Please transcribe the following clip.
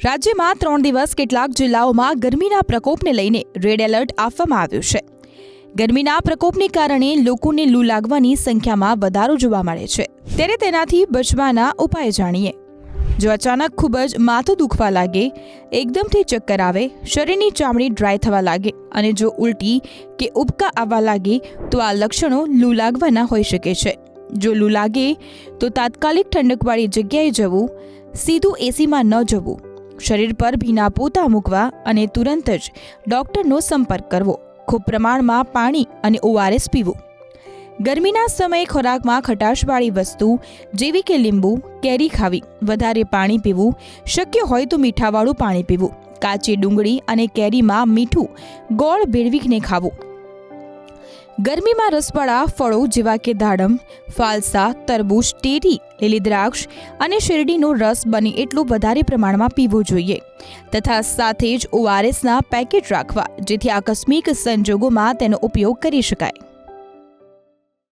રાજ્યમાં 3 દિવસ કેટલાક જિલ્લાઓમાં ગરમીના પ્રકોપને લઈને રેડ એલર્ટ આપવામાં આવ્યું છે। ગરમીના પ્રકોપને કારણે લોકોને લૂ લાગવાની સંખ્યામાં વધારો જોવા મળે છે, ત્યારે તેનાથી બચવાના ઉપાય જાણીએ। જો અચાનક ખૂબ જ માથું દુખવા લાગે, એકદમથી ચક્કર આવે, શરીરની ચામડી ડ્રાય થવા લાગે અને જો ઉલટી કે ઉબકા આવવા લાગે તો આ લક્ષણો લૂ લાગવાના હોઈ શકે છે। જો લૂ લાગે તો તાત્કાલિક ઠંડકવાળી જગ્યાએ જવું, સીધું એસીમાં ન જવું, શરીર પર ભીના પોતા મૂકવા અને તુરંત જ ડૉક્ટરનો સંપર્ક કરવો, ખૂબ પ્રમાણમાં પાણી અને ORS પીવું। ગરમીના સમયે ખોરાકમાં ખટાશવાળી વસ્તુ જેવી કે લીંબુ, કેરી ખાવી, વધારે પાણી પીવું, શક્ય હોય તો મીઠાવાળું પાણી પીવું, કાચી ડુંગળી અને કેરીમાં મીઠું ગોળ ભેળવીને ખાવું। ગરમીમાં રસવાળા ફળો જેવા કે દાડમ, ફાલસા, તરબૂચ, ટેટી, લીલી દ્રાક્ષ અને શેરડીનો રસ બને એટલું વધારે પ્રમાણમાં પીવો જોઈએ તથા સાથે જ ORSના પેકેટ રાખવા, જેથી આકસ્મિક સંજોગોમાં તેનો ઉપયોગ કરી શકાય।